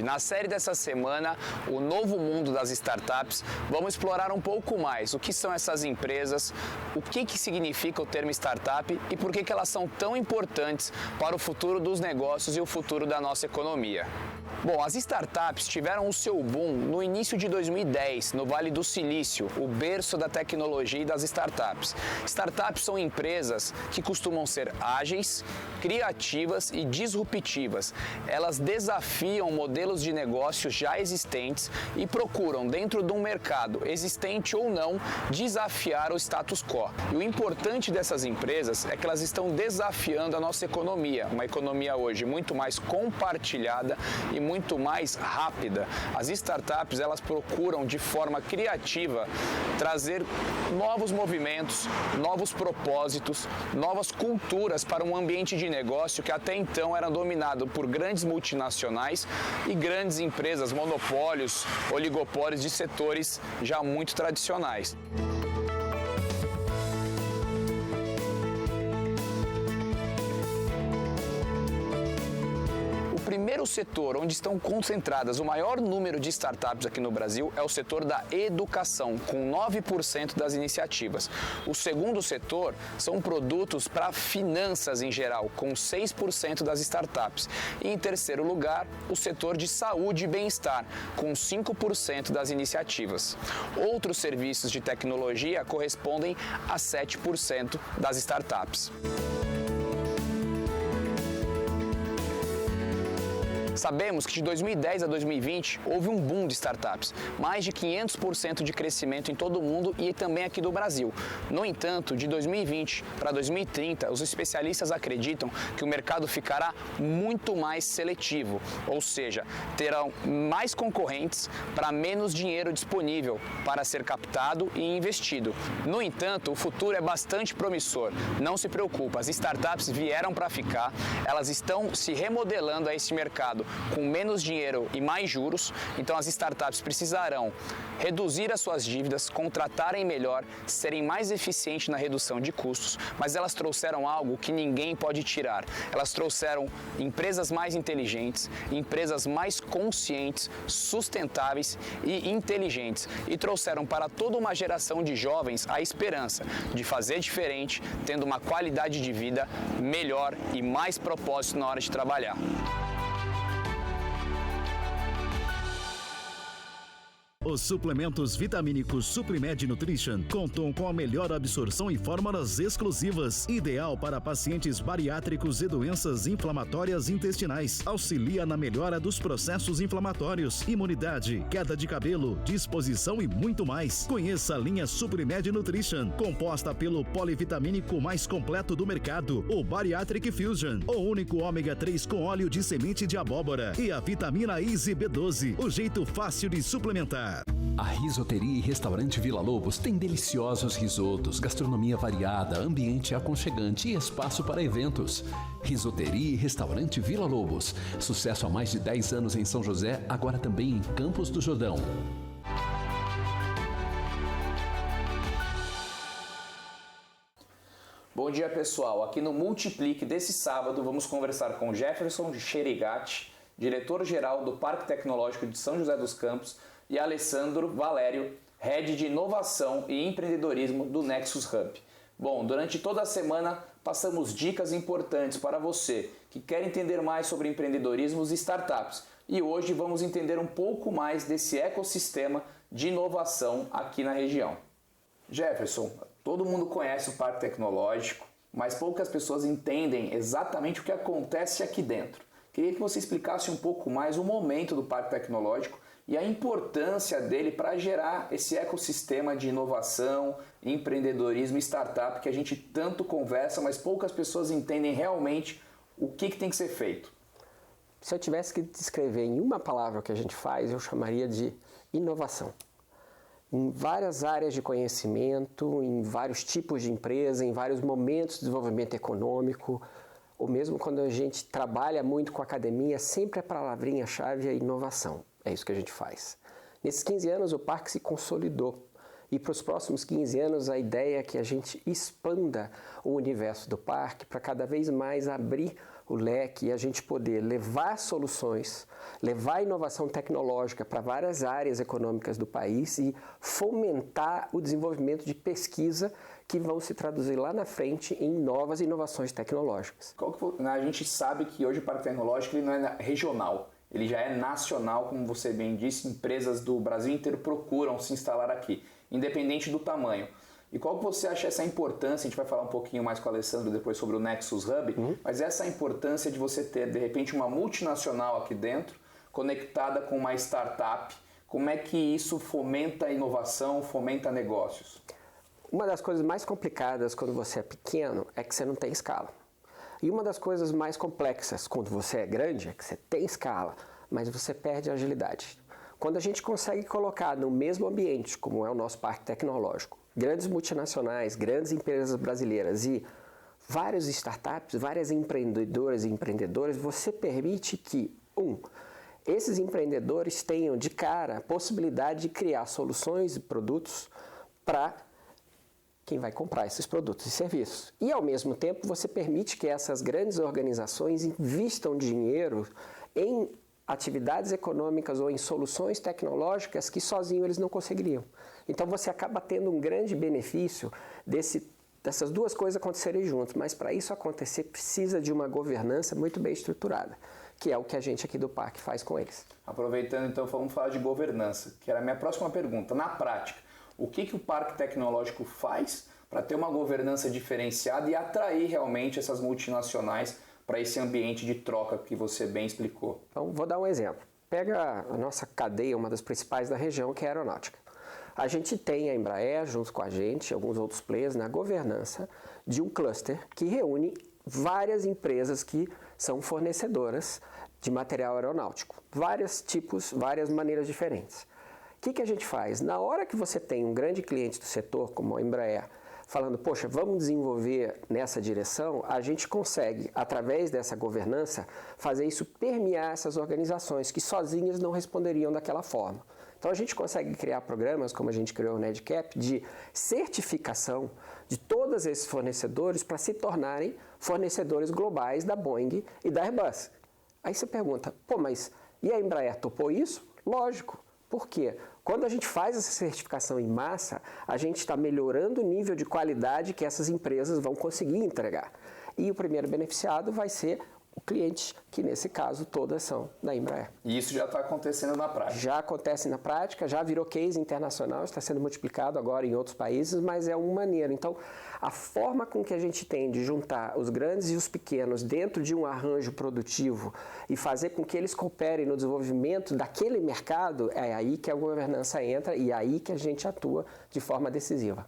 Na série dessa semana, o novo mundo das startups, vamos explorar um pouco mais o que são essas empresas, o que significa o termo startup e por que elas são tão importantes para o futuro dos negócios e o futuro da nossa economia. Bom, as startups tiveram o seu boom no início de 2010, no Vale do Silício, o berço da tecnologia e das startups. Startups são empresas que costumam ser ágeis, criativas e disruptivas. Elas desafiam modelos de negócios já existentes e procuram, dentro de um mercado existente ou não, desafiar o status quo. E o importante dessas empresas é que elas estão desafiando a nossa economia, uma economia hoje muito mais compartilhada e muito mais rápida. As startups, elas procuram de forma criativa trazer novos movimentos, novos propósitos, novas culturas para um ambiente de negócio que até então era dominado por grandes multinacionais e grandes empresas, monopólios, oligopólios de setores já muito tradicionais. O primeiro setor onde estão concentradas o maior número de startups aqui no Brasil é o setor da educação, com 9% das iniciativas. O segundo setor são produtos para finanças em geral, com 6% das startups. E em terceiro lugar, o setor de saúde e bem-estar, com 5% das iniciativas. Outros serviços de tecnologia correspondem a 7% das startups. Sabemos que de 2010 a 2020 houve um boom de startups, mais de 500% de crescimento em todo o mundo e também aqui do Brasil. No entanto, de 2020 para 2030, os especialistas acreditam que o mercado ficará muito mais seletivo, ou seja, terão mais concorrentes para menos dinheiro disponível para ser captado e investido. No entanto, o futuro é bastante promissor. Não se preocupe, as startups vieram para ficar, elas estão se remodelando a esse mercado com menos dinheiro e mais juros, então as startups precisarão reduzir as suas dívidas, contratarem melhor, serem mais eficientes na redução de custos, mas elas trouxeram algo que ninguém pode tirar. Elas trouxeram empresas mais inteligentes, empresas mais conscientes, sustentáveis e inteligentes e trouxeram para toda uma geração de jovens a esperança de fazer diferente, tendo uma qualidade de vida melhor e mais propósito na hora de trabalhar. Os suplementos vitamínicos Suprimed Nutrition contam com a melhor absorção e fórmulas exclusivas, ideal para pacientes bariátricos e doenças inflamatórias intestinais. Auxilia na melhora dos processos inflamatórios, imunidade, queda de cabelo, disposição e muito mais. Conheça a linha Suprimed Nutrition, composta pelo polivitamínico mais completo do mercado, o Bariatric Fusion, o único ômega 3 com óleo de semente de abóbora e a vitamina Easy B12, o jeito fácil de suplementar. A Risoteria e Restaurante Vila Lobos tem deliciosos risotos, gastronomia variada, ambiente aconchegante e espaço para eventos. Risoteria e Restaurante Vila Lobos. Sucesso há mais de 10 anos em São José, agora também em Campos do Jordão. Bom dia, pessoal. Aqui no Multiplique desse sábado vamos conversar com Jefferson Cherigatti, diretor-geral do Parque Tecnológico de São José dos Campos, e Alessandro Valério, Head de Inovação e Empreendedorismo do Nexus Hub. Bom, durante toda a semana passamos dicas importantes para você que quer entender mais sobre empreendedorismo e startups. E hoje vamos entender um pouco mais desse ecossistema de inovação aqui na região. Jefferson, todo mundo conhece o Parque Tecnológico, mas poucas pessoas entendem exatamente o que acontece aqui dentro. Queria que você explicasse um pouco mais o momento do Parque Tecnológico e a importância dele para gerar esse ecossistema de inovação, empreendedorismo e startup que a gente tanto conversa, mas poucas pessoas entendem realmente o que tem que ser feito. Se eu tivesse que descrever em uma palavra o que a gente faz, eu chamaria de inovação. Em várias áreas de conhecimento, em vários tipos de empresa, em vários momentos de desenvolvimento econômico, ou mesmo quando a gente trabalha muito com a academia, sempre a palavrinha-chave é inovação. É isso que a gente faz. Nesses 15 anos o parque se consolidou e para os próximos 15 anos a ideia é que a gente expanda o universo do parque para cada vez mais abrir o leque e a gente poder levar soluções, levar inovação tecnológica para várias áreas econômicas do país e fomentar o desenvolvimento de pesquisa que vão se traduzir lá na frente em novas inovações tecnológicas. A gente sabe que hoje o Parque Tecnológico ele não é regional, ele já é nacional, como você bem disse, empresas do Brasil inteiro procuram se instalar aqui, independente do tamanho. E qual que você acha essa importância, a gente vai falar um pouquinho mais com o Alessandro depois sobre o Nexus Hub, mas essa importância de você ter, de repente, uma multinacional aqui dentro, conectada com uma startup, como é que isso fomenta a inovação, fomenta negócios? Uma das coisas mais complicadas quando você é pequeno é que você não tem escala. E uma das coisas mais complexas quando você é grande é que você tem escala, mas você perde a agilidade. Quando a gente consegue colocar no mesmo ambiente, como é o nosso parque tecnológico, grandes multinacionais, grandes empresas brasileiras e vários startups, várias empreendedoras e empreendedores, você permite que, esses empreendedores tenham de cara a possibilidade de criar soluções e produtos para quem vai comprar esses produtos e serviços. E, ao mesmo tempo, você permite que essas grandes organizações invistam dinheiro em atividades econômicas ou em soluções tecnológicas que sozinho eles não conseguiriam. Então você acaba tendo um grande benefício dessas duas coisas acontecerem juntos, mas para isso acontecer precisa de uma governança muito bem estruturada, que é o que a gente aqui do parque faz com eles. Aproveitando então, vamos falar de governança, que era a minha próxima pergunta. Na prática, o que o Parque Tecnológico faz para ter uma governança diferenciada e atrair realmente essas multinacionais para esse ambiente de troca que você bem explicou? Então, vou dar um exemplo. Pega a nossa cadeia, uma das principais da região, que é a aeronáutica. A gente tem a Embraer, junto com a gente, e alguns outros players, na governança de um cluster que reúne várias empresas que são fornecedoras de material aeronáutico. Vários tipos, várias maneiras diferentes. O que a gente faz? Na hora que você tem um grande cliente do setor, como a Embraer, falando, poxa, vamos desenvolver nessa direção, a gente consegue, através dessa governança, fazer isso permear essas organizações que sozinhas não responderiam daquela forma. Então a gente consegue criar programas, como a gente criou o NEDCAP, de certificação de todos esses fornecedores para se tornarem fornecedores globais da Boeing e da Airbus. Aí você pergunta, mas e a Embraer topou isso? Lógico. Por quê? Quando a gente faz essa certificação em massa, a gente está melhorando o nível de qualidade que essas empresas vão conseguir entregar. E o primeiro beneficiado vai ser o cliente, que nesse caso todas são da Embraer. E isso já está acontecendo na prática? Já acontece na prática, já virou case internacional, está sendo multiplicado agora em outros países, mas é uma maneira. Então, a forma com que a gente tem de juntar os grandes e os pequenos dentro de um arranjo produtivo e fazer com que eles cooperem no desenvolvimento daquele mercado, é aí que a governança entra e é aí que a gente atua de forma decisiva.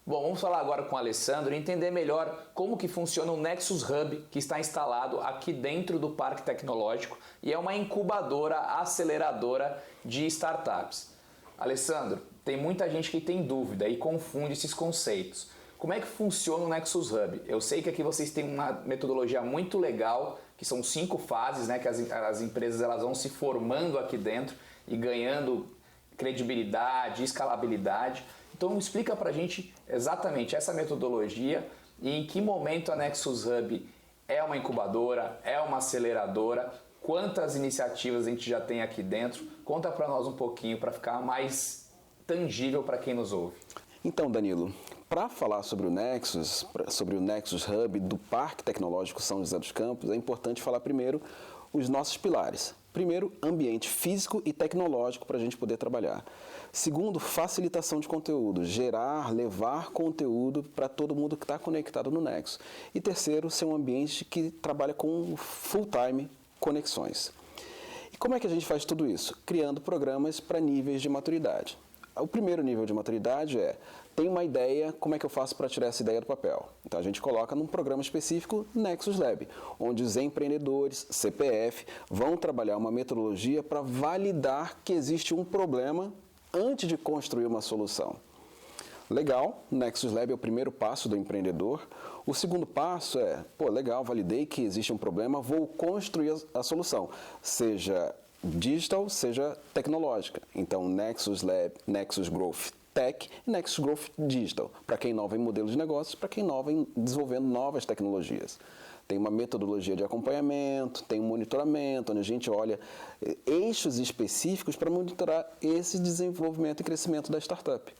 Bom, vamos falar agora com o Alessandro e entender melhor como que funciona o Nexus Hub, que está instalado aqui dentro do Parque Tecnológico e é uma incubadora, aceleradora de startups. Alessandro, tem muita gente que tem dúvida e confunde esses conceitos. Como é que funciona o Nexus Hub? Eu sei que aqui vocês têm uma metodologia muito legal, que são 5 fases, né, que as empresas elas vão se formando aqui dentro e ganhando credibilidade, escalabilidade. Então explica pra gente exatamente essa metodologia e em que momento a Nexus Hub é uma incubadora, é uma aceleradora, quantas iniciativas a gente já tem aqui dentro. Conta para nós um pouquinho para ficar mais tangível para quem nos ouve. Então, Danilo, para falar sobre o Nexus Hub do Parque Tecnológico São José dos Campos, é importante falar primeiro os nossos pilares. Primeiro, ambiente físico e tecnológico para a gente poder trabalhar. Segundo, facilitação de conteúdo, levar conteúdo para todo mundo que está conectado no Nexus. E terceiro, ser um ambiente que trabalha com full-time conexões. E como é que a gente faz tudo isso? Criando programas para níveis de maturidade. O primeiro nível de maturidade tem uma ideia, como é que eu faço para tirar essa ideia do papel? Então a gente coloca num programa específico Nexus Lab, onde os empreendedores, CPF, vão trabalhar uma metodologia para validar que existe um problema antes de construir uma solução. Legal, Nexus Lab é o primeiro passo do empreendedor. O segundo passo legal, validei que existe um problema, vou construir a solução, seja digital, seja tecnológica. Então, Nexus Lab, Nexus Growth Tech e Nexus Growth Digital, para quem inova em modelos de negócios, para quem inova em desenvolvendo novas tecnologias. tem uma metodologia de acompanhamento, tem um monitoramento, onde a gente olha eixos específicos para monitorar esse desenvolvimento e crescimento da startup.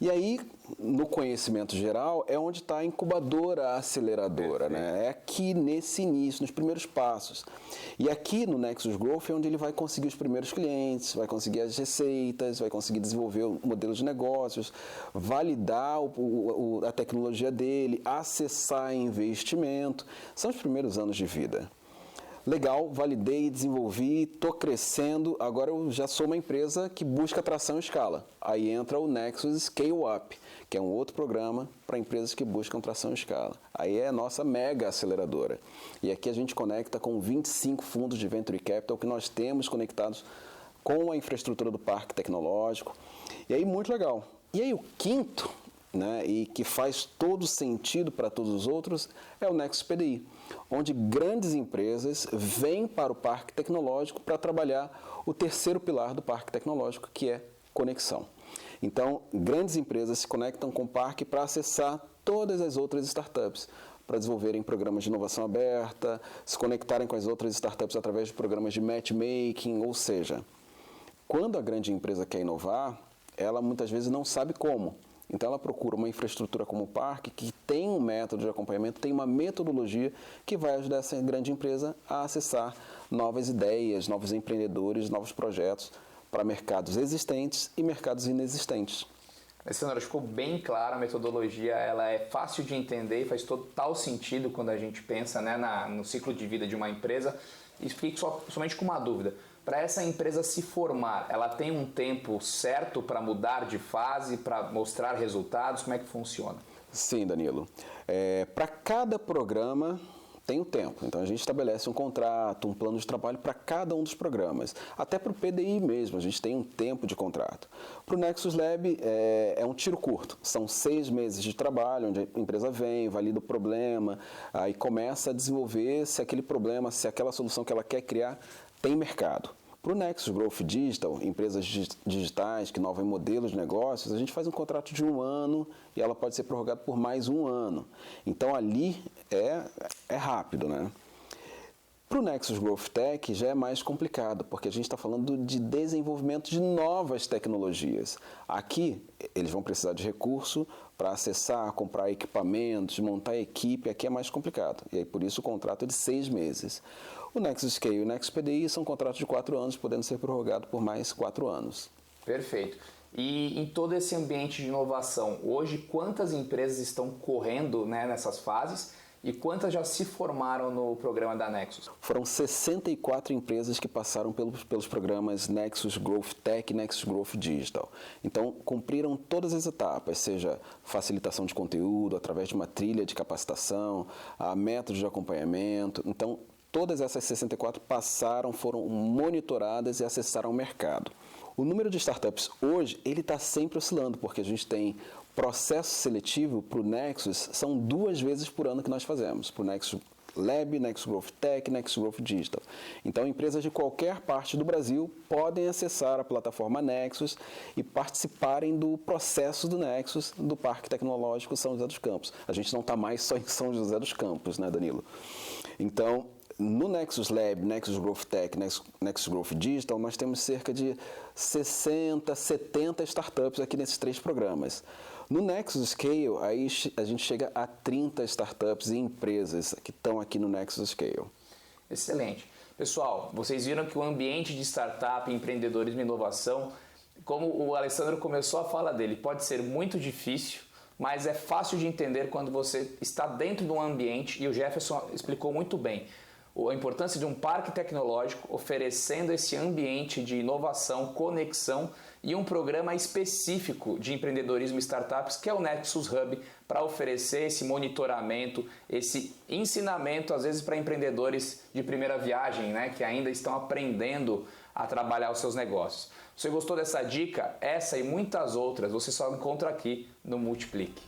E aí, no conhecimento geral, é onde está a incubadora, a aceleradora, né? É aqui nesse início, nos primeiros passos. E aqui no Nexus Growth é onde ele vai conseguir os primeiros clientes, vai conseguir as receitas, vai conseguir desenvolver o modelo de negócios, validar a tecnologia dele, acessar investimento. São os primeiros anos de vida. Legal, validei, desenvolvi, estou crescendo, agora eu já sou uma empresa que busca tração em escala. Aí entra o Nexus Scale Up, que é um outro programa para empresas que buscam tração em escala. Aí é a nossa mega aceleradora. E aqui a gente conecta com 25 fundos de Venture Capital que nós temos conectados com a infraestrutura do parque tecnológico. E aí, muito legal. E aí o quinto, né, e que faz todo sentido para todos os outros, é o Nexus PDI, onde grandes empresas vêm para o parque tecnológico para trabalhar o terceiro pilar do parque tecnológico, que é conexão. Então, grandes empresas se conectam com o parque para acessar todas as outras startups, para desenvolverem programas de inovação aberta, se conectarem com as outras startups através de programas de matchmaking, ou seja, quando a grande empresa quer inovar, ela muitas vezes não sabe como. Então ela procura uma infraestrutura como o parque, que tem um método de acompanhamento, tem uma metodologia que vai ajudar essa grande empresa a acessar novas ideias, novos empreendedores, novos projetos para mercados existentes e mercados inexistentes. Alessandro, ficou bem claro, a metodologia ela é fácil de entender e faz total sentido quando a gente pensa, né, no ciclo de vida de uma empresa. E fique somente com uma dúvida. Para essa empresa se formar, ela tem um tempo certo para mudar de fase, para mostrar resultados? Como é que funciona? Sim, Danilo. Para cada programa tem o tempo. Então a gente estabelece um contrato, um plano de trabalho para cada um dos programas. Até para o PDI mesmo, a gente tem um tempo de contrato. Para o Nexus Lab é um tiro curto. São 6 meses de trabalho, onde a empresa vem, valida o problema, aí começa a desenvolver se aquele problema, se aquela solução que ela quer criar tem mercado. Para o Nexus Growth Digital, empresas digitais que inovam em modelos de negócios, a gente faz um contrato de 1 ano e ela pode ser prorrogada por mais 1 ano. Então ali é rápido, né? Para o Nexus Growth Tech já é mais complicado, porque a gente está falando de desenvolvimento de novas tecnologias. Aqui eles vão precisar de recurso para acessar, comprar equipamentos, montar equipe, aqui é mais complicado. E aí por isso o contrato é de 6 meses. O Nexus Scale e o Nexus PDI são contratos de 4 anos, podendo ser prorrogados por mais 4 anos. Perfeito. E em todo esse ambiente de inovação, hoje quantas empresas estão correndo, né, nessas fases e quantas já se formaram no programa da Nexus? Foram 64 empresas que passaram pelos programas Nexus Growth Tech e Nexus Growth Digital. Então, cumpriram todas as etapas, seja facilitação de conteúdo, através de uma trilha de capacitação, a método de acompanhamento. Então, todas essas 64 passaram, foram monitoradas e acessaram o mercado. O número de startups hoje, ele está sempre oscilando, porque a gente tem processo seletivo para o Nexus, são 2 vezes por ano que nós fazemos, para o Nexus Lab, Nexus Growth Tech, Nexus Growth Digital. Então, empresas de qualquer parte do Brasil podem acessar a plataforma Nexus e participarem do processo do Nexus do Parque Tecnológico São José dos Campos. A gente não está mais só em São José dos Campos, né, Danilo? Então, no Nexus Lab, Nexus Growth Tech, Nexus Growth Digital, nós temos cerca de 60, 70 startups aqui nesses 3 programas. No Nexus Scale, aí a gente chega a 30 startups e empresas que estão aqui no Nexus Scale. Excelente. Pessoal, vocês viram que o ambiente de startup, empreendedorismo e inovação, como o Alessandro começou a fala dele, pode ser muito difícil, mas é fácil de entender quando você está dentro de um ambiente, e o Jefferson explicou muito bem a importância de um parque tecnológico oferecendo esse ambiente de inovação, conexão e um programa específico de empreendedorismo e startups, que é o Nexus Hub, para oferecer esse monitoramento, esse ensinamento, às vezes para empreendedores de primeira viagem, né, que ainda estão aprendendo a trabalhar os seus negócios. Se você gostou dessa dica, essa e muitas outras você só encontra aqui no Multiplique.